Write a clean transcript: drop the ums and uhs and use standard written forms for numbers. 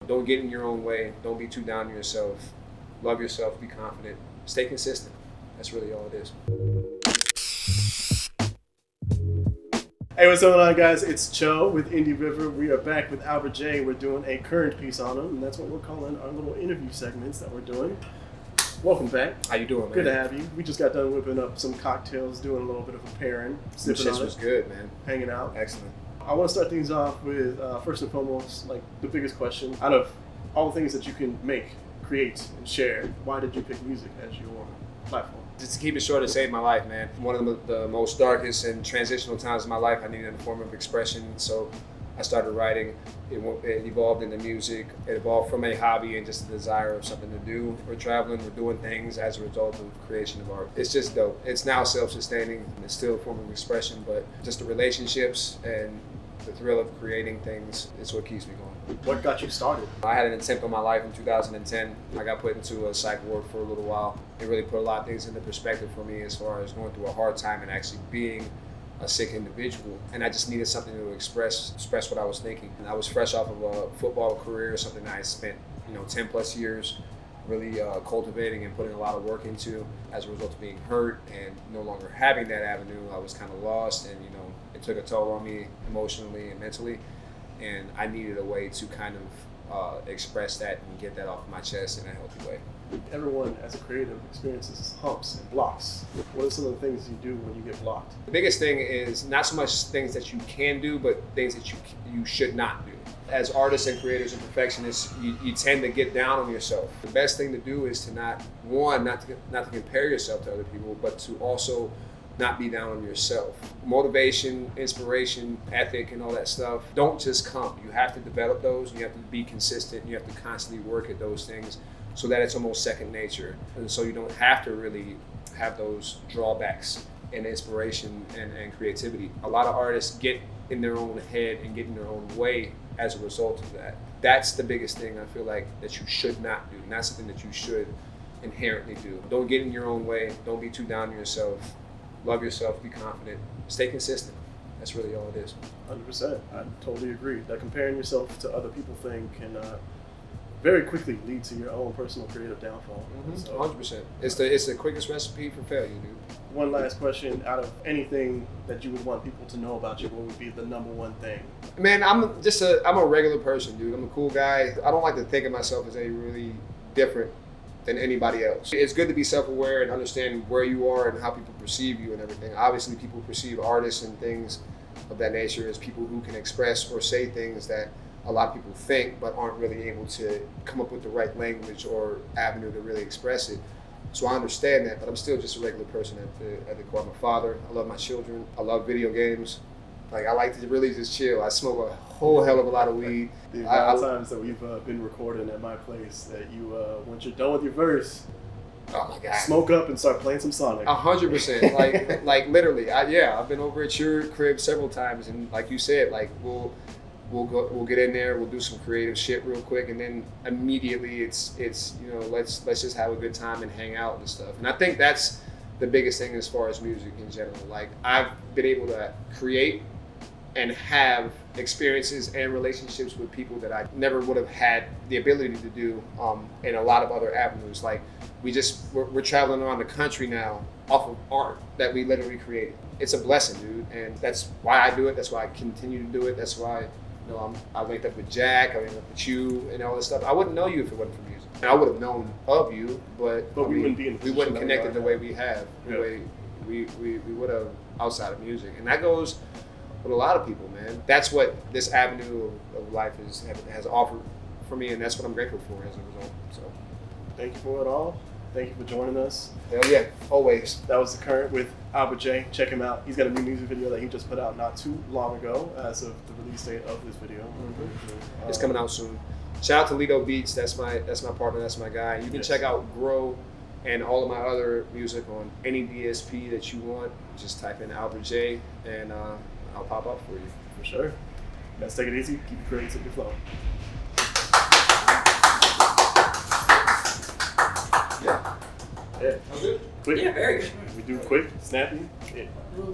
Don't get in your own way. Don't be too down on yourself. Love yourself, be confident, stay consistent. That's really all it is. Hey, what's going on, guys? It's Joe with Indie River. We are back with Albert J. We're doing a current piece on him, and that's what we're calling our little interview segments that we're doing. Welcome back. How you doing, man? Good to have you. We just got done whipping up some cocktails, doing a little bit of a pairing, sipping on it. Was good, man. Hanging out. Excellent. I want to start things off with, first and foremost, like the biggest question. Out of all the things that you can make, create, and share, why did you pick music as your platform? Just to keep it short, it saved my life, man. One of the most darkest and transitional times of my life, I needed a form of expression, so I started writing. It evolved into music. It evolved from a hobby and just a desire of something to do. We're traveling, we're doing things as a result of creation of art. It's just dope. It's now self-sustaining, and it's still a form of expression, but just the relationships and the thrill of creating things is what keeps me going. What got you started? I had an attempt on my life in 2010. I got put into a psych ward for a little while. It really put a lot of things into perspective for me as far as going through a hard time and actually being a sick individual. And I just needed something to express what I was thinking. And I was fresh off of a football career, something that I spent 10 plus years really cultivating and putting a lot of work into. As a result of being hurt and no longer having that avenue, I was kind of lost, and it took a toll on me emotionally and mentally. And I needed a way to kind of express that and get that off my chest in a healthy way. Everyone, as a creative, experiences humps and blocks. What are some of the things you do when you get blocked? The biggest thing is not so much things that you can do, but things that you should not do. As artists and creators and perfectionists, you tend to get down on yourself. The best thing to do is to not to compare yourself to other people, but to also not be down on yourself. Motivation, inspiration, ethic, and all that stuff don't just come. You have to develop those, and you have to be consistent, and you have to constantly work at those things so that it's almost second nature. And so you don't have to really have those drawbacks in inspiration and creativity. A lot of artists get in their own head and get in their own way as a result of that. That's the biggest thing I feel like that you should not do, not something that you should inherently do. Don't get in your own way. Don't be too down on yourself. Love yourself, be confident, stay consistent. That's really all it is. 100%. I totally agree. That comparing yourself to other people thing can very quickly lead to your own personal creative downfall. Mm-hmm. So, 100%. It's the quickest recipe for failure, dude. One last question. Out of anything that you would want people to know about you, what would be the number one thing? Man, I'm a regular person, dude. I'm a cool guy. I don't like to think of myself as any really different than anybody else. It's good to be self-aware and understand where you are and how people perceive you and everything. Obviously, people perceive artists and things of that nature as people who can express or say things that a lot of people think but aren't really able to come up with the right language or avenue to really express it. So I understand that, but I'm still just a regular person at the core. I'm a father. I love my children. I love video games. Like, I like to really just chill. I smoke a whole hell of a lot of weed. The amount of times that we've been recording at my place that you, once you're done with your verse, oh my God, smoke up and start playing some Sonic. 100%. Like literally. I've been over at your crib several times, and like you said, like we'll get in there, we'll do some creative shit real quick, and then immediately it's let's just have a good time and hang out and stuff. And I think that's the biggest thing as far as music in general. Like, I've been able to create and have experiences and relationships with people that I never would have had the ability to do in a lot of other avenues. Like, we're traveling around the country now off of art that we literally created. It's a blessing, dude, and that's why I do it. That's why I continue to do it. That's why I linked up with Jack, I linked up with you, and all this stuff. I wouldn't know you if it wasn't for music. And I would have known of you, but we wouldn't be in the we wouldn't connected the way we have, yeah. the way we would have outside of music, and that goes with a lot of people, man. That's what this avenue of life has offered for me, and that's what I'm grateful for as a result. So, thank you for it all. Thank you for joining us. Hell yeah, always. That was The Current with Albert J. Check him out. He's got a new music video that he just put out not too long ago as of the release date of this video. Mm-hmm. It's coming out soon. Shout out to Lido Beats. That's my partner. That's my guy. You can check out Grow and all of my other music on any DSP that you want. Just type in Albert J, and I'll pop up for you. For sure. Let's take it easy. Keep your creativity flowing. Yeah. Yeah. Good. Quick. Yeah, very good. We do quick, snappy. Yeah.